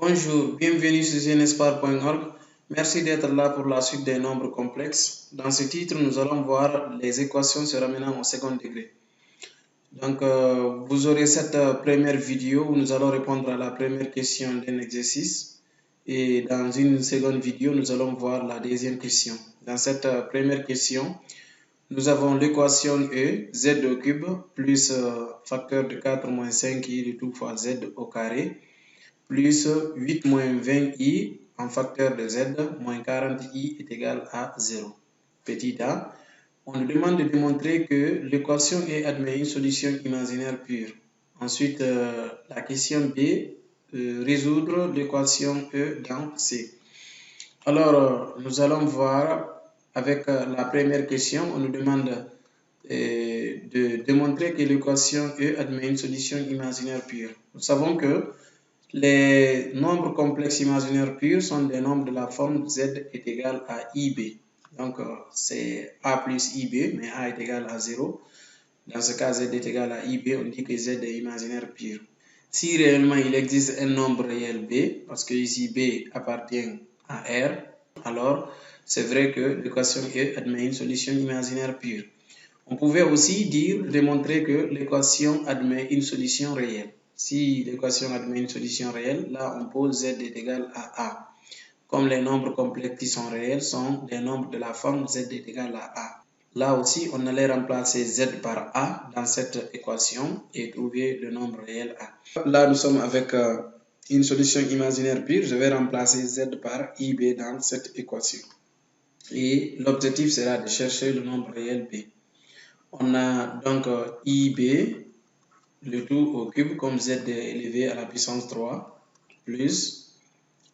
Bonjour, bienvenue sur genespar.org. Merci d'être là pour la suite des nombres complexes. Dans ce titre, nous allons voir les équations se ramenant au second degré. Donc, vous aurez cette première vidéo où nous allons répondre à la première question d'un exercice. Et dans une seconde vidéo, nous allons voir la deuxième question. Dans cette première question, nous avons l'équation E, z au cube, plus facteur de 4 moins 5i de tout fois z au carré, plus 8 moins 20i en facteur de z moins 40i est égal à 0. Petit a, on nous demande de démontrer que l'équation E admet une solution imaginaire pure. Ensuite, la question B, résoudre l'équation E dans C. Alors, nous allons voir avec la première question, on nous demande de démontrer que l'équation E admet une solution imaginaire pure. Nous savons que les nombres complexes imaginaires purs sont des nombres de la forme z est égal à ib. Donc, c'est a plus ib, mais a est égal à 0. Dans ce cas, z est égal à ib, on dit que z est imaginaire pur. Si réellement il existe un nombre réel b, parce que ici b appartient à R, alors c'est vrai que l'équation E admet une solution imaginaire pure. On pouvait aussi démontrer que l'équation admet une solution réelle. Si l'équation admet une solution réelle, là on pose z est égal à a. Comme les nombres complexes qui sont réels sont des nombres de la forme z est égal à a. Là aussi, on allait remplacer z par a dans cette équation et trouver le nombre réel a. Là, nous sommes avec une solution imaginaire pure. Je vais remplacer z par ib dans cette équation. Et l'objectif sera de chercher le nombre réel b. On a donc ib, le tout au cube, comme z est élevé à la puissance 3, plus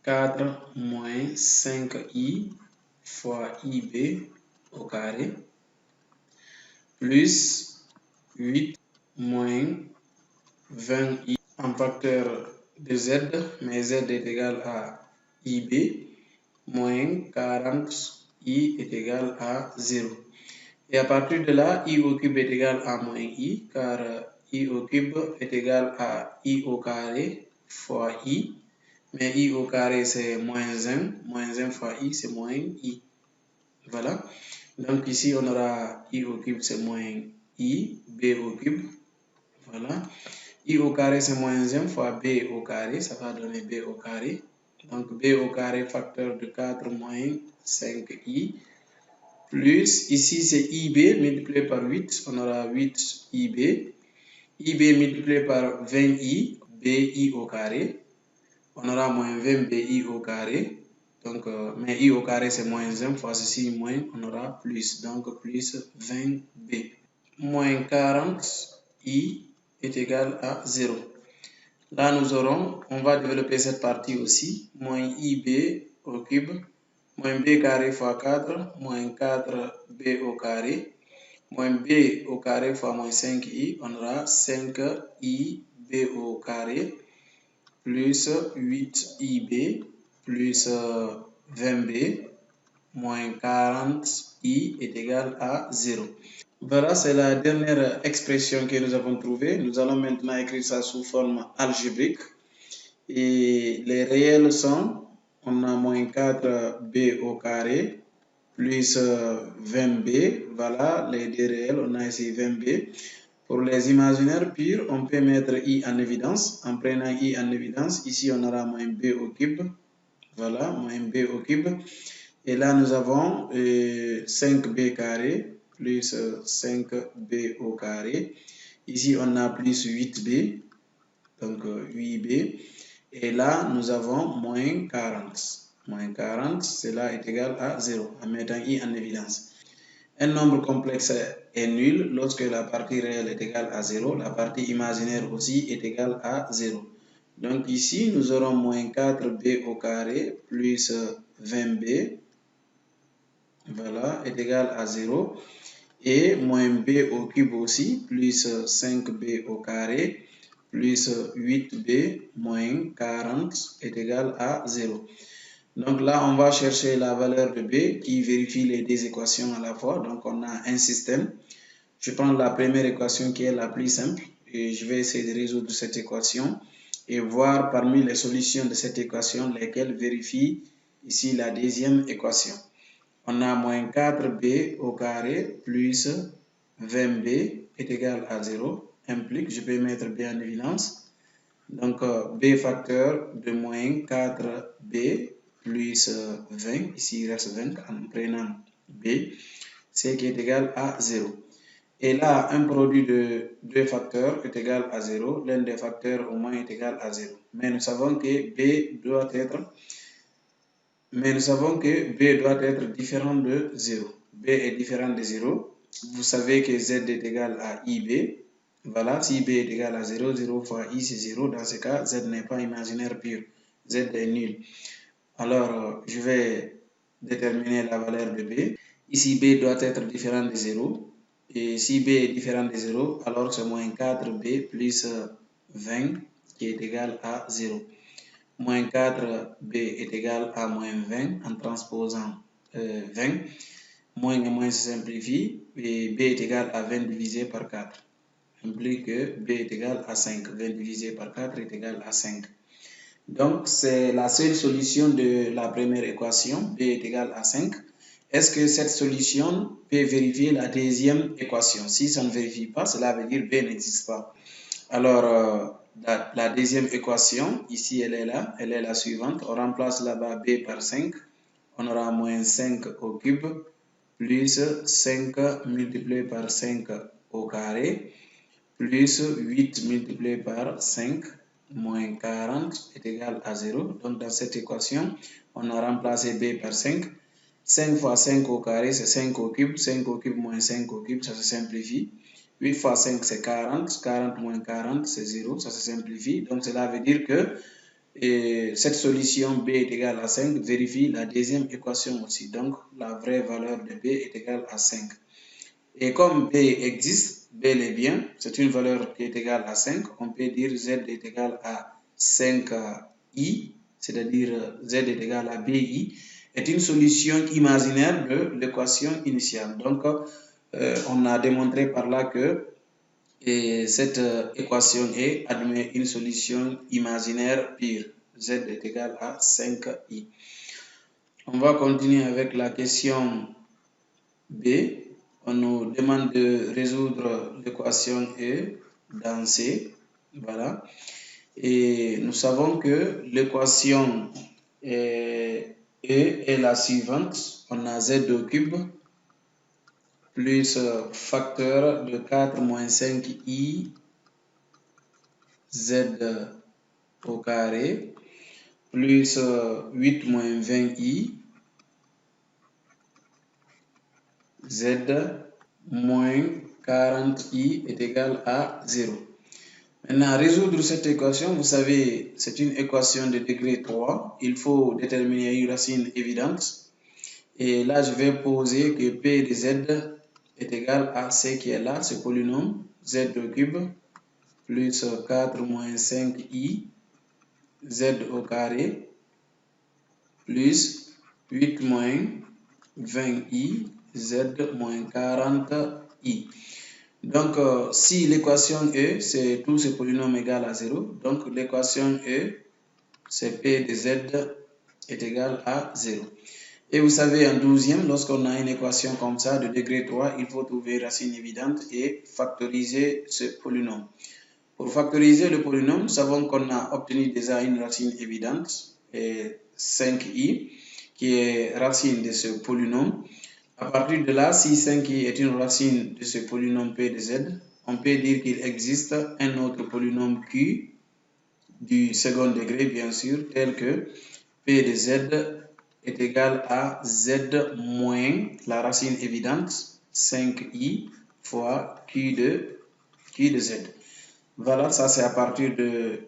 4 moins 5i fois ib au carré, plus 8 moins 20i en facteur de z, mais z est égal à ib, moins 40i est égal à 0. Et à partir de là, i au cube est égal à moins i, car i au cube est égal à i au carré fois i. Mais i au carré, c'est moins 1. Moins 1 fois i, c'est moins i. Voilà. Donc ici, on aura i au cube, c'est moins i, b au cube. Voilà. I au carré, c'est moins 1 fois b au carré. Ça va donner b au carré. Donc b au carré, facteur de 4 moins 5i. Plus, ici c'est ib multiplié par 8, on aura 8ib. ib multiplié par 20i, bi au carré. On aura moins 20bi au carré. Donc, mais i au carré c'est moins 1 fois ceci, moins, on aura plus. Donc, plus 20b. Moins 40i est égal à 0. Là, nous aurons, on va développer cette partie aussi, moins ib au cube, moins b carré fois 4, moins 4b au carré, moins b au carré fois moins 5i, on aura 5ib au carré, plus 8ib, plus 20b, moins 40i est égal à 0. Voilà, c'est la dernière expression que nous avons trouvée. Nous allons maintenant écrire ça sous forme algébrique. Et les réels sont, on a moins 4b au carré, plus 20b. Voilà, les deux réels, on a ici 20b. Pour les imaginaires purs, on peut mettre i en évidence. En prenant i en évidence, ici on aura moins b au cube. Voilà, moins b au cube. Et là, nous avons 5b carré plus 5b au carré. Ici, on a plus 8b, donc 8b. Et là, nous avons moins 40. Moins 40, cela est égal à 0, en mettant i en évidence. Un nombre complexe est nul lorsque la partie réelle est égale à 0. La partie imaginaire aussi est égale à 0. Donc ici, nous aurons moins 4b au carré plus 20b. Voilà, est égal à 0. Et moins b au cube aussi, plus 5b au carré, plus 8b moins 40 est égal à 0. Donc là, on va chercher la valeur de b qui vérifie les deux équations à la fois. Donc on a un système. Je prends la première équation qui est la plus simple et je vais essayer de résoudre cette équation. et voir parmi les solutions de cette équation lesquelles vérifient ici la deuxième équation. On a moins 4b au carré plus 20b est égal à 0, implique, je peux mettre b en évidence, donc b facteur de moins 4b plus 20, ici il reste 20 en prenant b, c'est qui est égal à 0. Et là, un produit de deux facteurs est égal à 0, l'un des facteurs au moins est égal à 0. Mais nous savons que b doit être différent de 0. B est différent de 0. Vous savez que z est égal à ib. Voilà, si b est égal à 0, 0 fois i c'est 0. Dans ce cas, z n'est pas imaginaire pur. Z est nul. Alors, je vais déterminer la valeur de b. Ici, b doit être différent de 0. Et si b est différent de 0, alors c'est moins 4b plus 20 qui est égal à 0. Moins 4b est égal à moins 20 en transposant 20. Moins et moins se simplifie et b est égal à 20 divisé par 4. Implique que b est égal à 5. 20 divisé par 4 est égal à 5. Donc, c'est la seule solution de la première équation, b est égal à 5. Est-ce que cette solution peut vérifier la deuxième équation? Si ça ne vérifie pas, cela veut dire b n'existe pas. Alors, la deuxième équation, ici elle est là, elle est la suivante. On remplace là-bas b par 5. On aura moins 5 au cube plus 5 multiplié par 5 au carré plus 8 multiplié par 5 moins 40 est égal à 0. Donc, dans cette équation, on a remplacé b par 5. 5 fois 5 au carré, c'est 5 au cube. 5 au cube moins 5 au cube, ça se simplifie. 8 fois 5, c'est 40. 40 moins 40, c'est 0. Ça se simplifie. Donc, cela veut dire que cette solution b est égale à 5 vérifie la deuxième équation aussi. Donc, la vraie valeur de b est égale à 5. Et comme b existe, bel et bien, c'est une valeur qui est égale à 5, on peut dire z est égal à 5i, c'est-à-dire z est égal à bi, est une solution imaginaire de l'équation initiale. Donc, on a démontré par là que cette équation E admet une solution imaginaire pure. Z est égal à 5i. On va continuer avec la question B. On nous demande de résoudre l'équation E dans C. Voilà. Et nous savons que l'équation E est la suivante. On a Z au cube plus facteur de 4 moins 5i z au carré plus 8 moins 20i z moins 40i est égal à 0. Maintenant, résoudre cette équation, vous savez, c'est une équation de degré 3. Il faut déterminer une racine évidente. Et là, je vais poser que p de z est égal à ce qui est là, ce polynôme, z au cube, plus 4 moins 5i, z au carré, plus 8 moins 20i, z moins 40i. Donc, si l'équation E, c'est tout ce polynôme égal à 0, donc l'équation E, c'est P de Z est égal à 0. Et vous savez, en 12e, lorsqu'on a une équation comme ça de degré 3, il faut trouver racine évidente et factoriser ce polynôme. Pour factoriser le polynôme, nous savons qu'on a obtenu déjà une racine évidente, 5i, qui est racine de ce polynôme. À partir de là, si 5i est une racine de ce polynôme p de z, on peut dire qu'il existe un autre polynôme q du second degré, bien sûr, tel que p de z est égal à z moins la racine évidente, 5i fois q de z. Voilà, ça c'est à partir de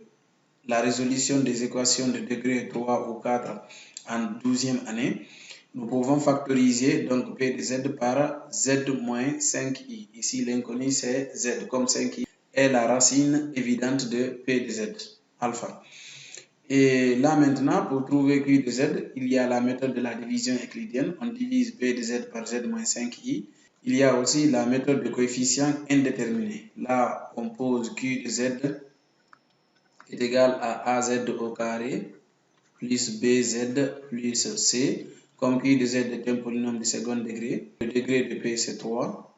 la résolution des équations de degré 3 ou 4 en 12e année. Nous pouvons factoriser donc p de z par z moins 5i. Ici, l'inconnu c'est z, comme 5i est la racine évidente de p de z, alpha. Et là maintenant, pour trouver q de z, il y a la méthode de la division euclidienne. On divise p de z par z moins 5i. Il y a aussi la méthode de coefficient indéterminé. Là, on pose q de z est égal à AZ au carré plus BZ plus C. Comme Q de Z est un polynôme de second degré, le degré de P c'est 3.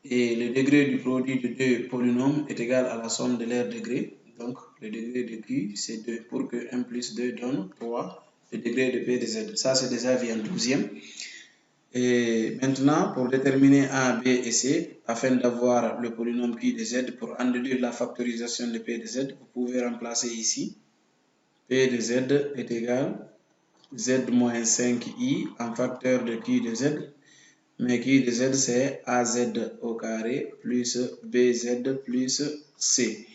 Et le degré du produit de deux polynômes est égal à la somme de leurs degrés. Donc, le degré de Q, c'est 2. Pour que 1 plus 2 donne 3, le degré de P de Z. Ça, c'est déjà vu en 12e. Et maintenant, pour déterminer A, B et C, afin d'avoir le polynôme Q de Z, pour en déduire la factorisation de P de Z, vous pouvez remplacer ici. P de Z est égal à Z moins 5i en facteur de Q de Z. Mais Q de Z, c'est AZ au carré plus BZ plus C.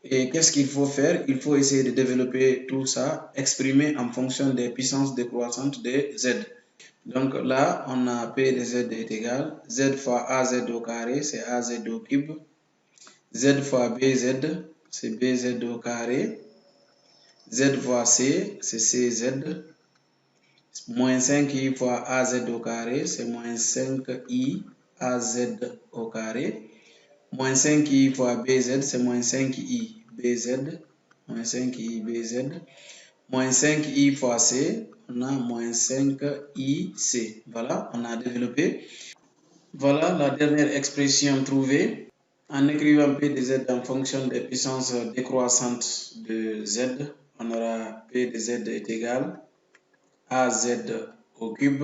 Et qu'est-ce qu'il faut faire? Il faut essayer de développer tout ça, exprimé en fonction des puissances décroissantes de Z. Donc là, on a P de Z est égal à Z fois AZ au carré, c'est AZ au cube. Z fois BZ, c'est BZ au carré. Z fois C, c'est CZ. Moins 5i fois AZ au carré, c'est moins 5i AZ au carré. Moins 5i fois BZ, c'est moins 5i BZ. Moins 5i BZ. Moins 5i fois C, on a moins 5i C. Voilà, on a développé. Voilà la dernière expression trouvée. En écrivant P de Z en fonction des puissances décroissantes de Z, on aura P de Z est égal à AZ au cube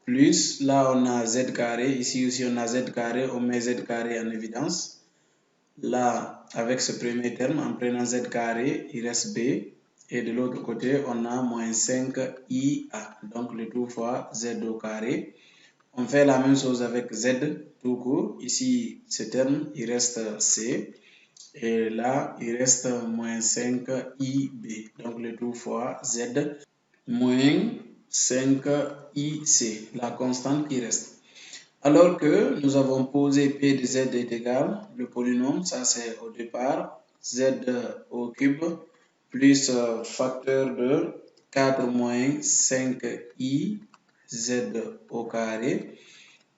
plus, là on a Z carré, ici aussi on a Z carré, on met Z carré en évidence. Là, avec ce premier terme, en prenant Z carré, il reste B. Et de l'autre côté, on a moins 5IA. Donc le tout fois Z au carré. On fait la même chose avec Z tout court. Ici, ce terme, il reste C. Et là, il reste moins 5IB. Donc le tout fois Z moins 5IC, la constante qui reste. Alors que nous avons posé P de Z est égal, le polynôme, ça c'est au départ, Z au cube, plus facteur de 4 moins 5i Z au carré,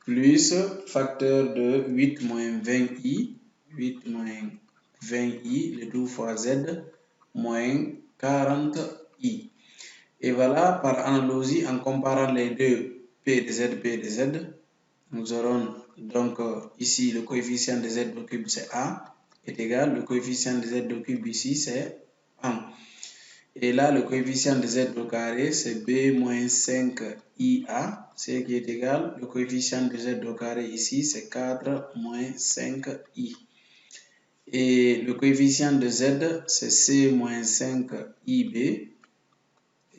plus facteur de 8 moins 20i, 8 moins 20i, le tout fois Z, moins 40i. Et voilà, par analogie, en comparant les deux P de Z, nous aurons donc ici le coefficient de Z au cube c'est A est égal, le coefficient de Z au cube ici c'est 1. Et là, le coefficient de Z au carré c'est B moins 5IA, ce qui est égal, le coefficient de Z au carré ici c'est 4 moins 5I. Et le coefficient de Z c'est C moins 5IB.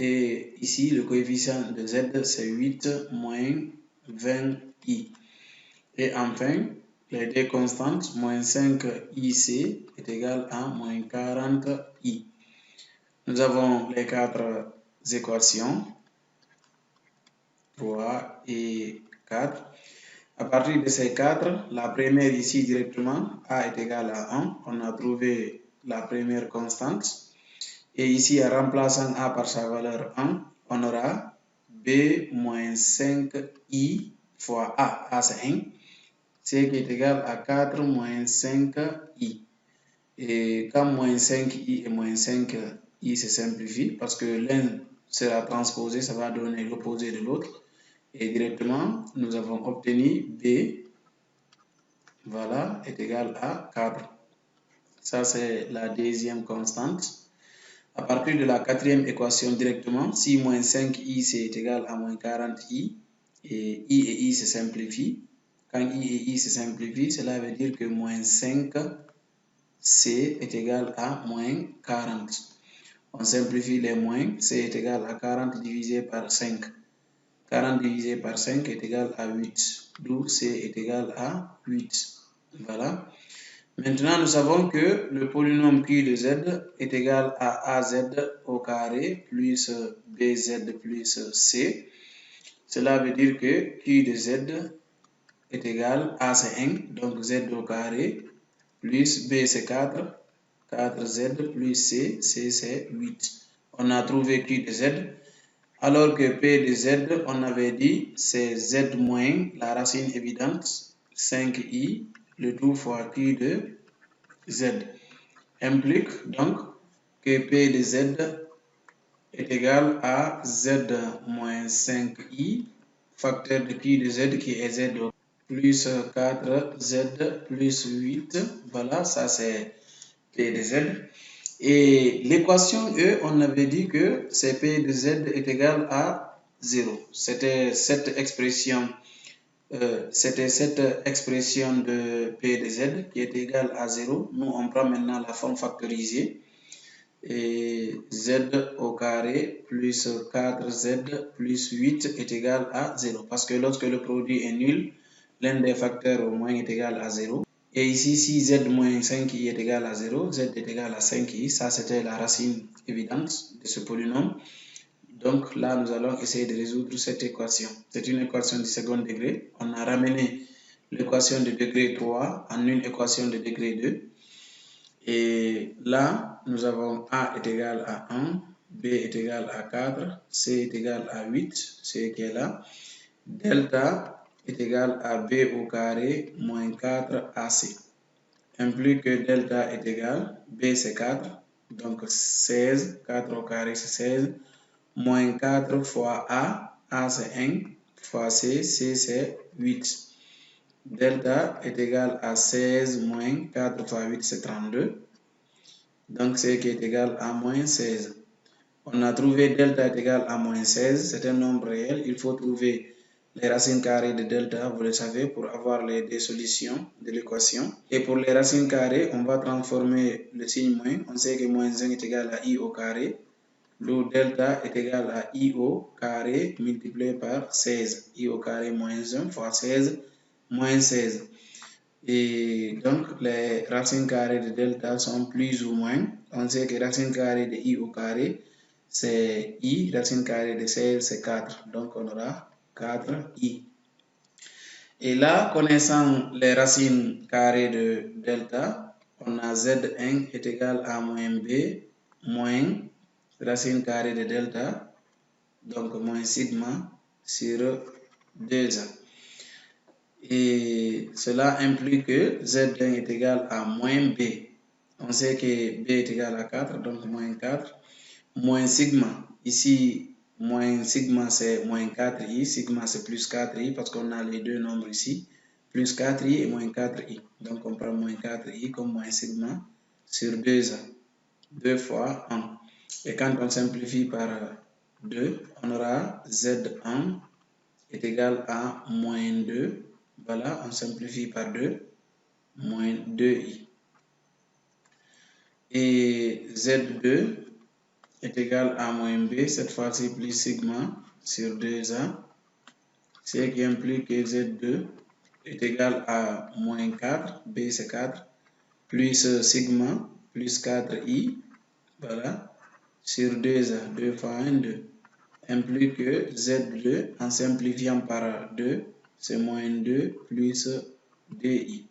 Et ici, le coefficient de Z, c'est 8 moins 20i. Et enfin, les deux constantes, moins 5ic est égal à moins 40i. Nous avons les quatre équations, 3 et 4. À partir de ces quatre, la première ici directement, a est égal à 1. On a trouvé la première constante. Et ici, en remplaçant A par sa valeur 1, on aura B moins 5i fois A. A c'est 1, ce qui est égal à 4 moins 5i. Et quand moins 5i et moins 5i se simplifient, parce que l'un sera transposé, ça va donner l'opposé de l'autre. Et directement, nous avons obtenu B, voilà, est égal à 4. Ça, c'est la deuxième constante. À partir de la quatrième équation directement, si moins 5i c'est égal à moins 40i, et i se simplifient. Quand i et i se simplifient, cela veut dire que moins 5c est égal à moins 40. On simplifie les moins, c est égal à 40 divisé par 5. 40 divisé par 5 est égal à 8, d'où c est égal à 8. Voilà. Maintenant, nous savons que le polynôme Q de Z est égal à AZ au carré plus BZ plus C. Cela veut dire que Q de Z est égal à A c'est 1, donc Z au carré, plus B c'est 4, 4Z plus C, C c'est 8. On a trouvé Q de Z, alors que P de Z, on avait dit, c'est Z moins la racine évidente, 5i, le tout fois Q de Z implique donc que P de Z est égal à Z moins 5i, facteur de pi de Z qui est Z plus 4Z plus 8. Voilà, ça c'est P de Z. Et l'équation E, on avait dit que c'est P de Z est égal à 0. C'était cette expression de P de Z qui est égale à 0. Nous, on prend maintenant la forme factorisée. Et Z au carré plus 4Z plus 8 est égal à 0. Parce que lorsque le produit est nul, l'un des facteurs au moins est égal à 0. Et ici, si Z moins 5i est égal à 0, Z est égal à 5i. Ça, c'était la racine évidente de ce polynôme. Donc là, nous allons essayer de résoudre cette équation. C'est une équation du second degré. On a ramené l'équation de degré 3 en une équation de degré 2. Et là, nous avons A est égal à 1, B est égal à 4, C est égal à 8, c'est qui est là. Delta est égal à B au carré moins 4 AC. Implique que delta est égal, B c'est 4, donc 16, 4 au carré c'est 16, moins 4 fois A c'est 1, fois C c'est 8. Delta est égal à 16 moins 4 fois 8 c'est 32. Donc C qui est égal à moins 16. On a trouvé delta est égal à moins 16, c'est un nombre réel. Il faut trouver les racines carrées de delta, vous le savez, pour avoir les deux solutions de l'équation. Et pour les racines carrées, on va transformer le signe moins. On sait que moins 1 est égal à I au carré. D'où delta est égal à I au carré multiplié par 16. I au carré moins 1 fois 16 moins 16. Et donc, les racines carrées de delta sont plus ou moins. On sait que racine carrée de I au carré, c'est I. Racine carrée de 16, c'est 4. Donc, on aura 4I. Et là, connaissant les racines carrées de delta, on a Z1 est égal à moins B moins racine carrée de delta, donc moins sigma sur 2A. Et cela implique que Z1 est égal à moins B. On sait que B est égal à 4, donc moins 4, moins sigma. Ici, moins sigma c'est moins 4i, sigma c'est plus 4i parce qu'on a les deux nombres ici, plus 4i et moins 4i. Donc on prend moins 4i comme moins sigma sur 2a, 2 fois 1. Et quand on simplifie par 2, on aura Z1 est égal à moins 2. Voilà, on simplifie par 2, moins 2i. Et Z2 est égal à moins B, cette fois-ci plus sigma sur 2a, ce qui implique que Z2 est égal à moins 4, B c'est 4, plus sigma, plus 4i, voilà, sur 2a, 2 fois 1, 2, implique que Z2, en simplifiant par 2, c'est moins 2 plus 2i.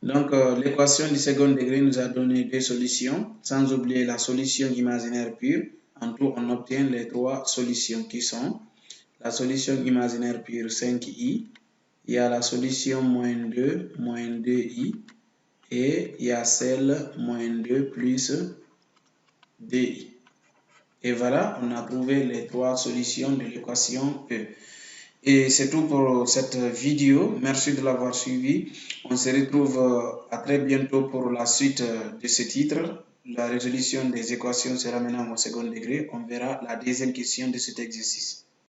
Donc, l'équation du second degré nous a donné deux solutions, sans oublier la solution imaginaire pure. En tout, on obtient les trois solutions qui sont la solution imaginaire pure 5i, il y a la solution moins 2i, et il y a celle moins 2 plus 2i. Et voilà, on a trouvé les trois solutions de l'équation E. Et c'est tout pour cette vidéo. Merci de l'avoir suivi. On se retrouve à très bientôt pour la suite de ce titre. La résolution des équations sera maintenant au second degré. On verra la deuxième question de cet exercice.